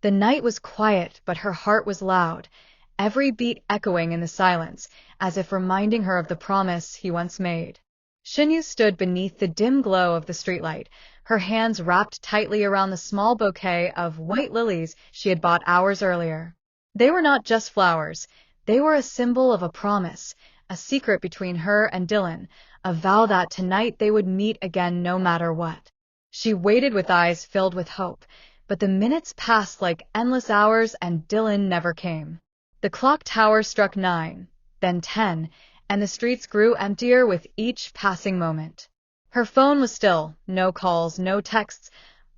The night was quiet, but her heart was loud, every beat echoing in the silence, as if reminding her of the promise he once made. Shen Yue stood beneath the dim glow of the streetlight, her hands wrapped tightly around the small bouquet of white lilies she had bought hours earlier. They were not just flowers, they were a symbol of a promise, a secret between her and Dylan, a vow that tonight they would meet again no matter what. She waited with eyes filled with hope, but the minutes passed like endless hours and Dylan never came. The clock tower struck 9, then 10, and the streets grew emptier with each passing moment. Her phone was still, no calls, no texts,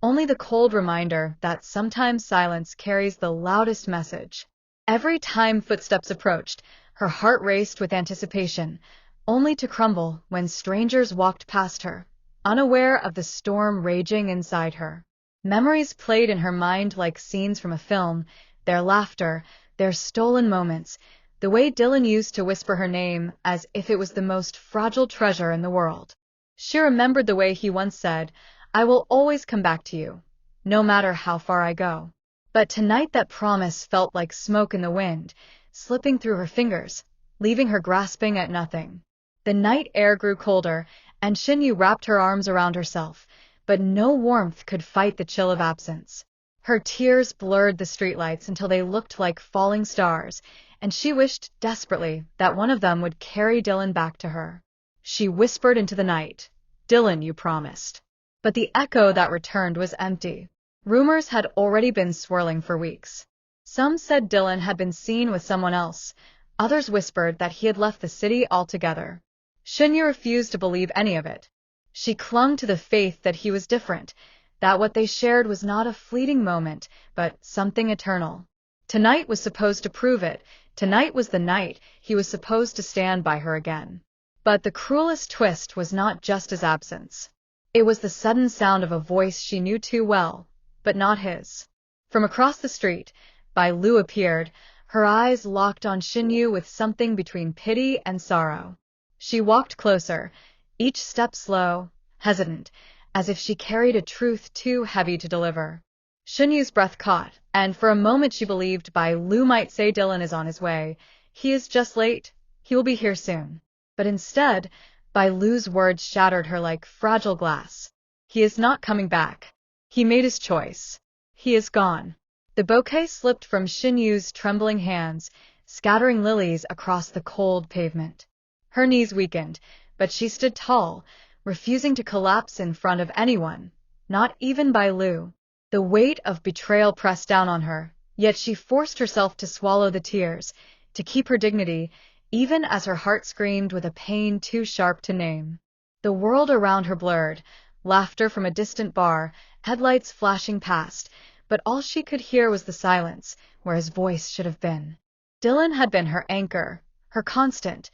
only the cold reminder that sometimes silence carries the loudest message. Every time footsteps approached, her heart raced with anticipation, only to crumble when strangers walked past her, unaware of the storm raging inside her. Memories played in her mind like scenes from a film, their laughter, their stolen moments, the way Dylan used to whisper her name as if it was the most fragile treasure in the world. She remembered the way he once said, "I will always come back to you, no matter how far I go." But tonight that promise felt like smoke in the wind, slipping through her fingers, leaving her grasping at nothing. The night air grew colder, and Shen Yue wrapped her arms around herself, but no warmth could fight the chill of absence. Her tears blurred the streetlights until they looked like falling stars, and she wished desperately that one of them would carry Dylan back to her. She whispered into the night, "Dylan, you promised." But the echo that returned was empty. Rumors had already been swirling for weeks. Some said Dylan had been seen with someone else. Others whispered that he had left the city altogether. Shen Yue refused to believe any of it. She clung to the faith that he was different, that what they shared was not a fleeting moment, but something eternal. Tonight was supposed to prove it. Tonight was the night he was supposed to stand by her again. But the cruelest twist was not just his absence. It was the sudden sound of a voice she knew too well, but not his. From across the street, Bai Lu appeared, her eyes locked on Shen Yue with something between pity and sorrow. She walked closer, each step slow, hesitant, as if she carried a truth too heavy to deliver. Shen Yue's breath caught, and for a moment she believed Bai Lu might say Dylan is on his way. He is just late. He will be here soon. But instead, Bai Lu's words shattered her like fragile glass. He is not coming back. He made his choice. He is gone. The bouquet slipped from Shen Yue's trembling hands, scattering lilies across the cold pavement. Her knees weakened, but she stood tall, refusing to collapse in front of anyone, not even Bai Lu. The weight of betrayal pressed down on her, yet she forced herself to swallow the tears, to keep her dignity, even as her heart screamed with a pain too sharp to name. The world around her blurred, laughter from a distant bar, headlights flashing past, but all she could hear was the silence, where his voice should have been. Dylan had been her anchor, her constant,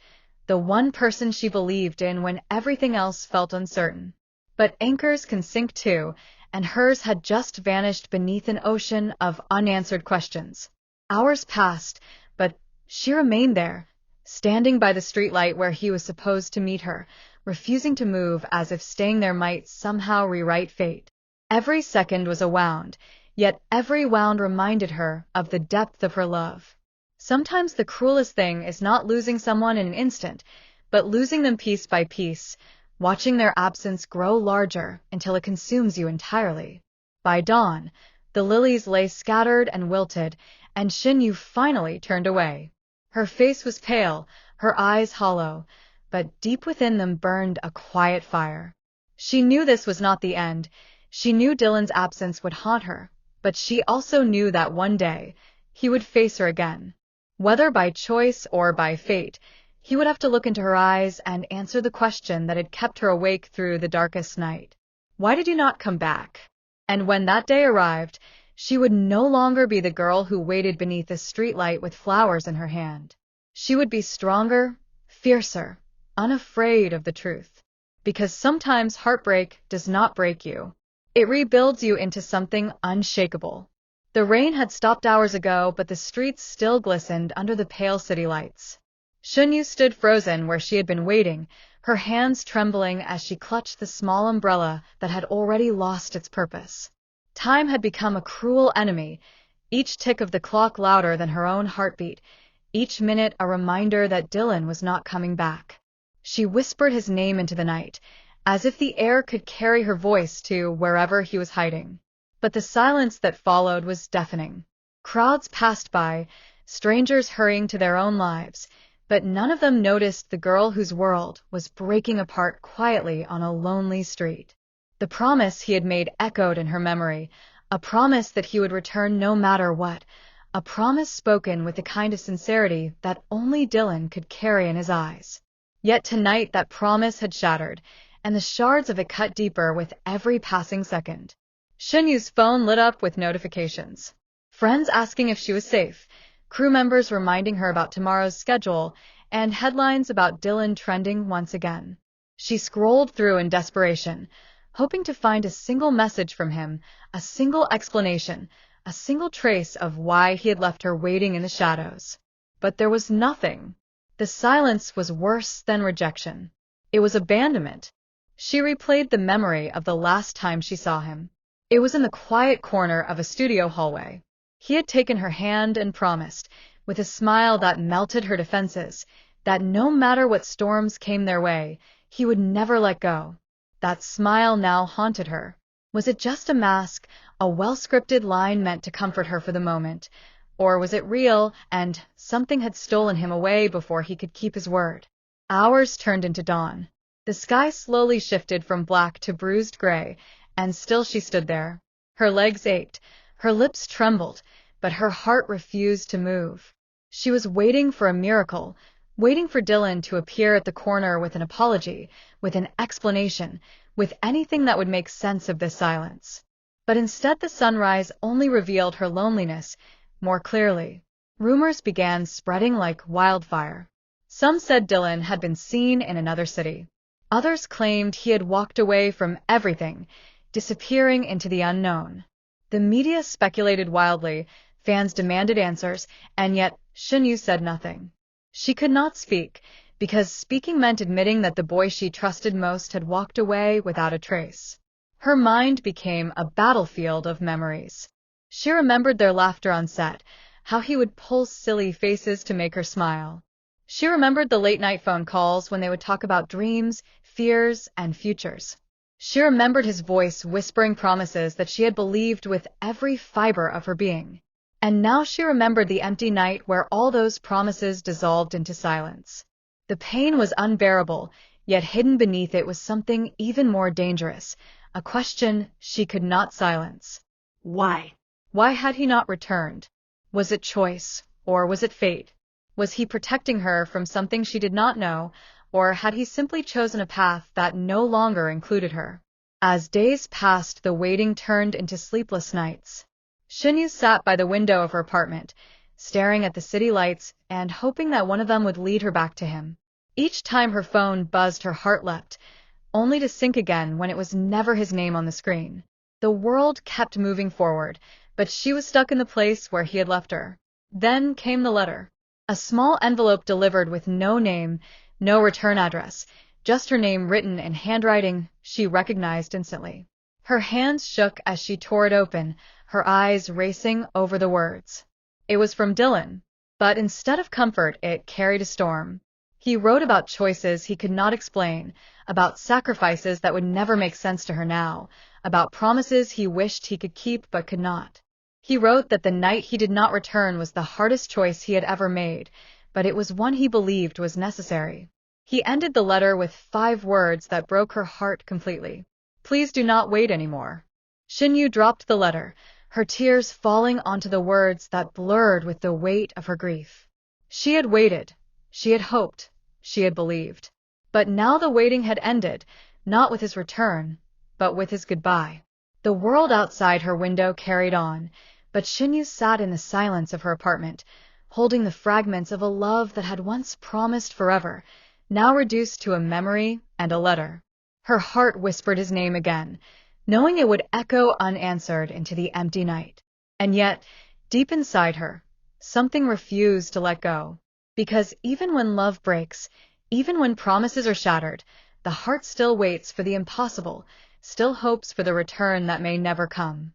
the one person she believed in when everything else felt uncertain. But anchors can sink too, and hers had just vanished beneath an ocean of unanswered questions. Hours passed, but she remained there, standing by the streetlight where he was supposed to meet her, refusing to move as if staying there might somehow rewrite fate. Every second was a wound, yet every wound reminded her of the depth of her love. Sometimes the cruelest thing is not losing someone in an instant, but losing them piece by piece, watching their absence grow larger until it consumes you entirely. By dawn, the lilies lay scattered and wilted, and Shen Yue finally turned away. Her face was pale, her eyes hollow, but deep within them burned a quiet fire. She knew this was not the end. She knew Dylan's absence would haunt her, but she also knew that one day he would face her again. Whether by choice or by fate, he would have to look into her eyes and answer the question that had kept her awake through the darkest night. Why did you not come back? And when that day arrived, she would no longer be the girl who waited beneath a streetlight with flowers in her hand. She would be stronger, fiercer, unafraid of the truth. Because sometimes heartbreak does not break you. It rebuilds you into something unshakable. The rain had stopped hours ago, but the streets still glistened under the pale city lights. Shen Yue stood frozen where she had been waiting, her hands trembling as she clutched the small umbrella that had already lost its purpose. Time had become a cruel enemy. each tick of the clock louder than her own heartbeat, each minute a reminder that Dylan was not coming back. She whispered his name into the night, as if the air could carry her voice to wherever he was hiding. But the silence that followed was deafening. Crowds passed by, strangers hurrying to their own lives, but none of them noticed the girl whose world was breaking apart quietly on a lonely street. The promise he had made echoed in her memory, a promise that he would return no matter what, a promise spoken with the kind of sincerity that only Dylan could carry in his eyes. Yet tonight that promise had shattered, and the shards of it cut deeper with every passing second. Shen Yue's phone lit up with notifications. Friends asking if she was safe, crew members reminding her about tomorrow's schedule, and headlines about Dylan trending once again. She scrolled through in desperation, hoping to find a single message from him, a single explanation, a single trace of why he had left her waiting in the shadows. But there was nothing. The silence was worse than rejection. It was abandonment. She replayed the memory of the last time she saw him. It was in the quiet corner of a studio hallway. He had taken her hand and promised, with a smile that melted her defenses, that no matter what storms came their way, he would never let go. That smile now haunted her. Was it just a mask, a well-scripted line meant to comfort her for the moment? Or was it real, and something had stolen him away before he could keep his word? Hours turned into dawn. The sky slowly shifted from black to bruised gray, and still she stood there. Her legs ached, her lips trembled, but her heart refused to move. She was waiting for a miracle, waiting for Dylan to appear at the corner with an apology, with an explanation, with anything that would make sense of this silence. But instead the sunrise only revealed her loneliness more clearly. Rumors began spreading like wildfire. Some said Dylan had been seen in another city. Others claimed he had walked away from everything, disappearing into the unknown. The media speculated wildly, fans demanded answers, and yet Shen Yue said nothing. She could not speak, because speaking meant admitting that the boy she trusted most had walked away without a trace. Her mind became a battlefield of memories. She remembered their laughter on set, how he would pull silly faces to make her smile. She remembered the late-night phone calls when they would talk about dreams, fears, and futures. She remembered his voice whispering promises that she had believed with every fiber of her being. And now she remembered the empty night where all those promises dissolved into silence. The pain was unbearable, yet hidden beneath it was something even more dangerous, a question she could not silence. Why? Why had he not returned? Was it choice, or was it fate? Was he protecting her from something she did not know, or had he simply chosen a path that no longer included her? As days passed, the waiting turned into sleepless nights. Shen Yue sat by the window of her apartment, staring at the city lights and hoping that one of them would lead her back to him. Each time her phone buzzed, her heart leapt, only to sink again when it was never his name on the screen. The world kept moving forward, but she was stuck in the place where he had left her. Then came the letter. A small envelope delivered with no name, no return address, just her name written in handwriting she recognized instantly. Her hands shook as she tore it open, her eyes racing over the words. It was from Dylan, but instead of comfort, it carried a storm. He wrote about choices he could not explain, about sacrifices that would never make sense to her now, about promises he wished he could keep but could not. He wrote that the night he did not return was the hardest choice he had ever made, but it was one he believed was necessary. He ended the letter with 5 words that broke her heart completely. Please do not wait anymore. Shen Yue dropped the letter, her tears falling onto the words that blurred with the weight of her grief. She had waited, she had hoped, she had believed. But now the waiting had ended, not with his return, but with his goodbye. The world outside her window carried on, but Shen Yue sat in the silence of her apartment, holding the fragments of a love that had once promised forever, now reduced to a memory and a letter. Her heart whispered his name again, knowing it would echo unanswered into the empty night. And yet, deep inside her, something refused to let go. Because even when love breaks, even when promises are shattered, the heart still waits for the impossible, still hopes for the return that may never come.